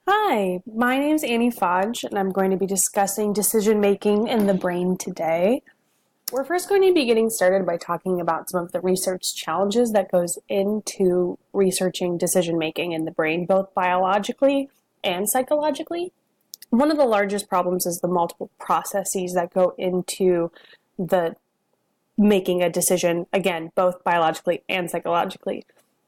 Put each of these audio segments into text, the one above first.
Hi, my name is Annie Fodge, and I'm going to be discussing decision making in the brain today. We're first going to be getting started by talking about some of the research challenges that goes into researching decision making in the brain, both biologically and psychologically. One of the largest problems is the multiple processes that go into the making a decision, again, both biologically and psychologically.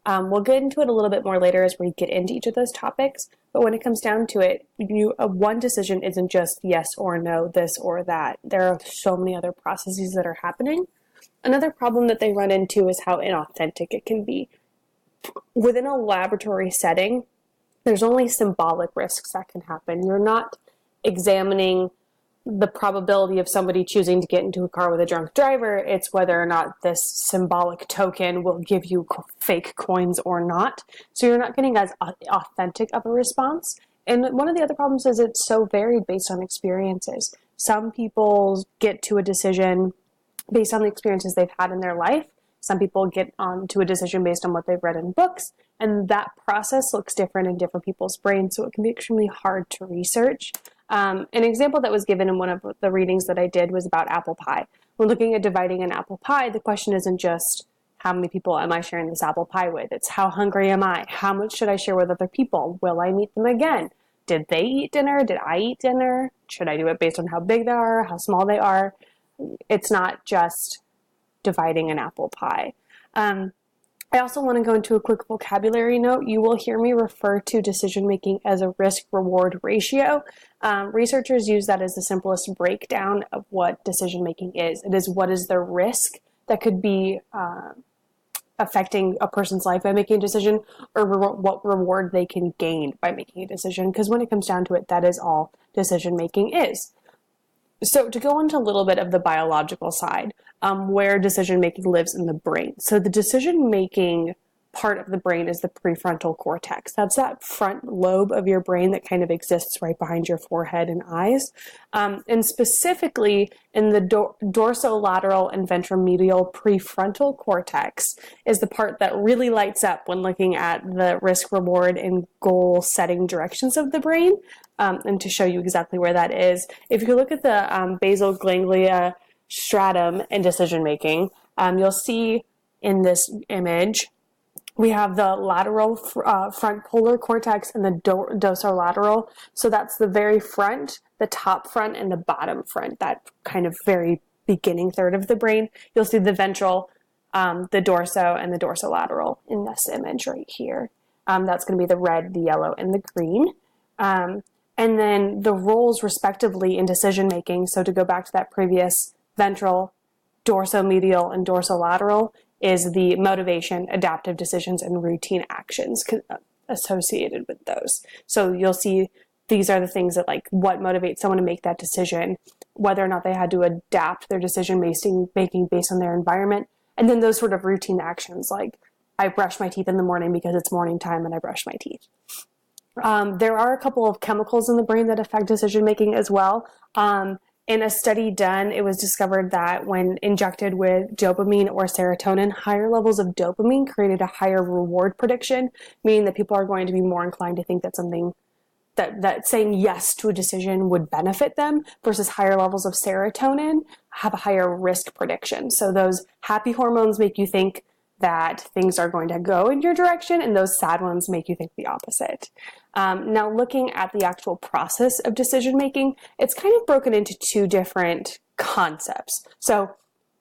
We'll get into it a little bit more later as we get into each of those topics. But when it comes down to it, one decision isn't just yes or no, this or that. There are so many other processes that are happening. Another problem that they run into is how inauthentic it can be. Within a laboratory setting, there's only symbolic risks that can happen. You're not examining the probability of somebody choosing to get into a car with a drunk driver. It's whether or not this symbolic token will give you fake coins or not. So you're not getting as authentic of a response. And one of the other problems is it's so varied based on experiences. Some people get to a decision based on the experiences they've had in their life. Some people get on to a decision based on what they've read in books, and that process looks different in different people's brains, so it can be extremely hard to research. An example that was given in one of the readings that I did was about apple pie. When looking at dividing an apple pie, the question isn't just how many people am I sharing this apple pie with? It's how hungry am I? How much should I share with other people? Will I meet them again? Did they eat dinner? Did I eat dinner? Should I do it based on how big they are, how small they are? It's not just dividing an apple pie. I also want to go into a quick vocabulary note. You will hear me refer to decision making as a risk-reward ratio. Researchers use that as the simplest breakdown of what decision making is. It is what is the risk that could be affecting a person's life by making a decision, or what reward they can gain by making a decision. Because when it comes down to it, that is all decision making is. So to go into a little bit of the biological side, where decision-making lives in the brain. So the decision-making part of the brain is the prefrontal cortex. That's that front lobe of your brain that kind of exists right behind your forehead and eyes. And specifically in the dorsolateral and ventromedial prefrontal cortex is the part that really lights up when looking at the risk, reward, and goal setting directions of the brain. And to show you exactly where that is, if you look at the basal ganglia stratum in decision making, you'll see in this image we have the lateral front polar cortex and the dorsolateral. So that's the very front, the top front, and the bottom front, that kind of very beginning third of the brain. You'll see the ventral, the dorso, and the dorsolateral in this image right here. That's going to be the red, the yellow, and the green. And then the roles respectively in decision making. So to go back to that previous ventral, dorsomedial, and dorsolateral is the motivation, adaptive decisions, and routine actions associated with those. So you'll see these are the things that, like, what motivates someone to make that decision, whether or not they had to adapt their decision making based on their environment, and then those sort of routine actions, like I brush my teeth in the morning because it's morning time and I brush my teeth. There are a couple of chemicals in the brain that affect decision making as well. In a study done, it was discovered that when injected with dopamine or serotonin, higher levels of dopamine created a higher reward prediction, meaning that people are going to be more inclined to think that something that saying yes to a decision would benefit them, versus higher levels of serotonin have a higher risk prediction. So those happy hormones make you think that things are going to go in your direction, and those sad ones make you think the opposite. Now, looking at the actual process of decision making, it's kind of broken into two different concepts. So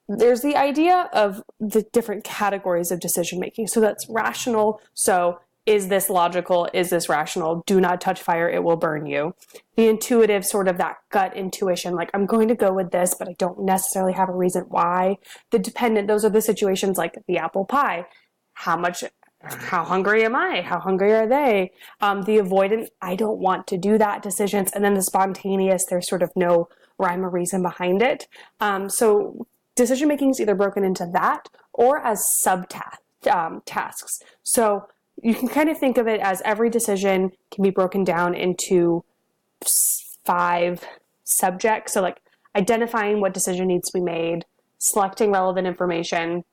there's the idea of the different categories of decision making. So that's rational. So is this logical? Is this rational? Do not touch fire, it will burn you. The intuitive, sort of that gut intuition, like I'm going to go with this, but I don't necessarily have a reason why. The dependent, those are the situations like the apple pie. How hungry am I? How hungry are they? The avoidant, I don't want to do that decisions. And then the spontaneous, there's sort of no rhyme or reason behind it. So decision making is either broken into that or as tasks. So you can kind of think of it as every decision can be broken down into 5 subjects. So like identifying what decision needs to be made, selecting relevant information,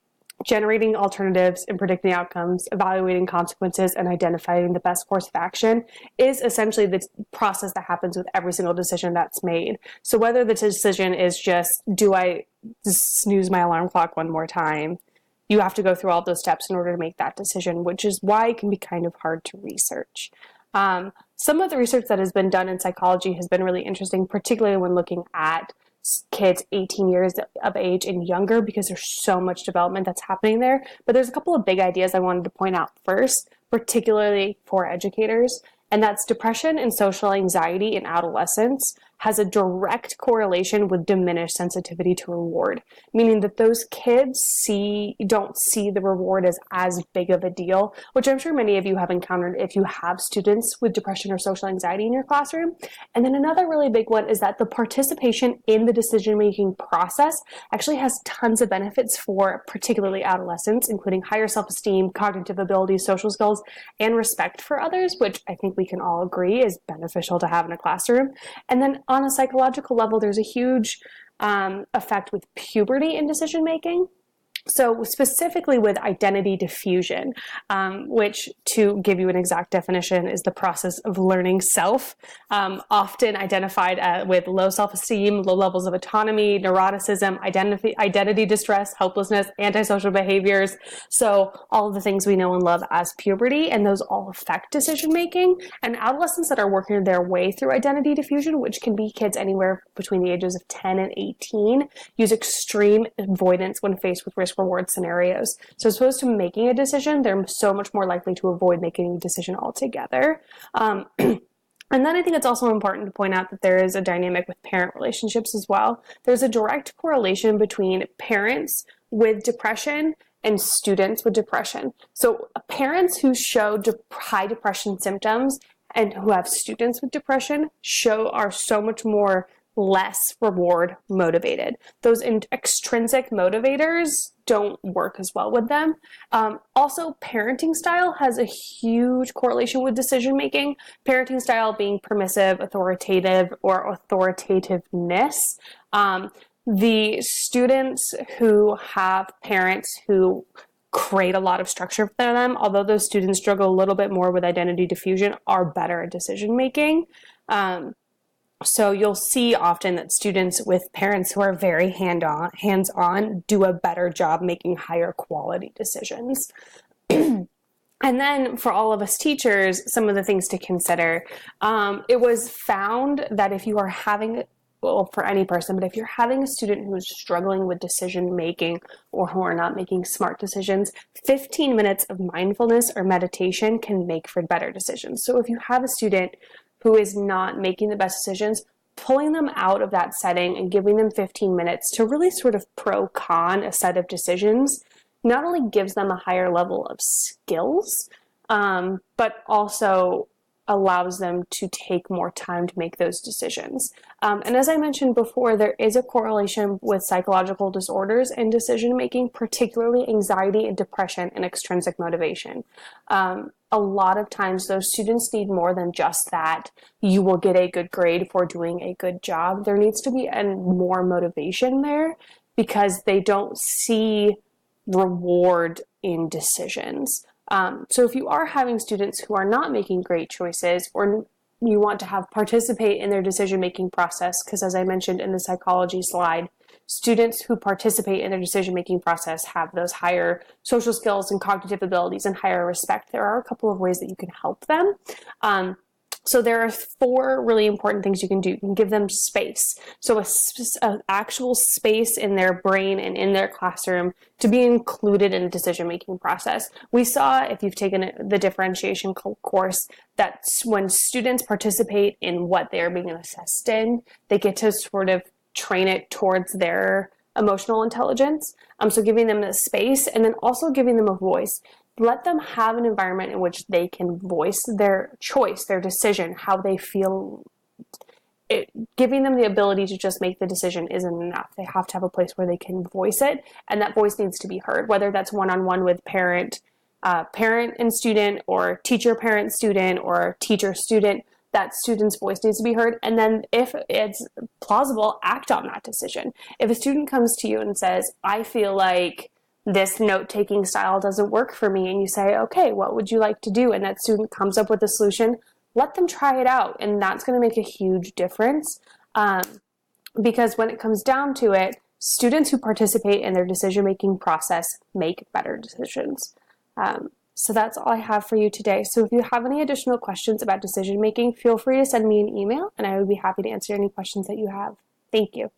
Generating alternatives and predicting outcomes, evaluating consequences, and identifying the best course of action is essentially the process that happens with every single decision that's made. So whether the decision is just, do I snooze my alarm clock one more time? You have to go through all those steps in order to make that decision, which is why it can be kind of hard to research. Some of the research that has been done in psychology has been really interesting, particularly when looking at kids 18 years of age and younger, because there's so much development that's happening there. But there's a couple of big ideas I wanted to point out first, particularly for educators, and that's depression and social anxiety in adolescence has a direct correlation with diminished sensitivity to reward, meaning that those kids don't see the reward as big of a deal, which I'm sure many of you have encountered if you have students with depression or social anxiety in your classroom. And then another really big one is that the participation in the decision-making process actually has tons of benefits for particularly adolescents, including higher self-esteem, cognitive abilities, social skills, and respect for others, which I think we can all agree is beneficial to have in a classroom. And then on a psychological level, there's a huge effect with puberty in decision making. So specifically with identity diffusion, which, to give you an exact definition, is the process of learning self, often identified with low self-esteem, low levels of autonomy, neuroticism, identity distress, helplessness, antisocial behaviors. So all of the things we know and love as puberty, and those all affect decision-making. And adolescents that are working their way through identity diffusion, which can be kids anywhere between the ages of 10 and 18, use extreme avoidance when faced with risk reward scenarios. So as opposed to making a decision, they're so much more likely to avoid making a decision altogether. And then I think it's also important to point out that there is a dynamic with parent relationships as well. There's a direct correlation between parents with depression and students with depression. So parents who show high depression symptoms and who have students with depression are so much more less reward motivated. Those extrinsic motivators don't work as well with them. Also, parenting style has a huge correlation with decision making. Parenting style being permissive, authoritative, or authoritativeness. The students who have parents who create a lot of structure for them, although those students struggle a little bit more with identity diffusion, are better at decision making. So you'll see often that students with parents who are very hands-on do a better job making higher quality decisions. And then for all of us teachers, some of the things to consider. It was found that if you are having, well, for any person, but if you're having a student who is struggling with decision making or who are not making smart decisions, 15 minutes of mindfulness or meditation can make for better decisions. So if you have a student who is not making the best decisions, pulling them out of that setting and giving them 15 minutes to really sort of pro-con a set of decisions not only gives them a higher level of skills, but also allows them to take more time to make those decisions. And as I mentioned before, there is a correlation with psychological disorders and decision-making, particularly anxiety and depression and extrinsic motivation. A lot of times those students need more than just that you will get a good grade for doing a good job. There needs to be more motivation there because they don't see reward in decisions. So if you are having students who are not making great choices, or you want to participate in their decision-making process, because as I mentioned in the psychology slide, students who participate in their decision-making process have those higher social skills and cognitive abilities and higher respect. There are a couple of ways that you can help them. So there are 4 really important things you can do. You can give them space. So an actual space in their brain and in their classroom to be included in the decision-making process. We saw, if you've taken the differentiation course, that when students participate in what they're being assessed in, they get to sort of train it towards their emotional intelligence. So giving them the space and then also giving them a voice. Let them have an environment in which they can voice their choice, their decision, how they feel. Giving them the ability to just make the decision isn't enough. They have to have a place where they can voice it, and that voice needs to be heard, whether that's one-on-one with parent and student, or teacher, parent, student, or teacher, student. That student's voice needs to be heard. And then if it's plausible, act on that decision. If a student comes to you and says, I feel like this note-taking style doesn't work for me, and you say, okay, what would you like to do? And that student comes up with a solution, let them try it out. And that's going to make a huge difference, because when it comes down to it, students who participate in their decision-making process make better decisions. So that's all I have for you today. So if you have any additional questions about decision-making, feel free to send me an email, and I would be happy to answer any questions that you have. Thank you.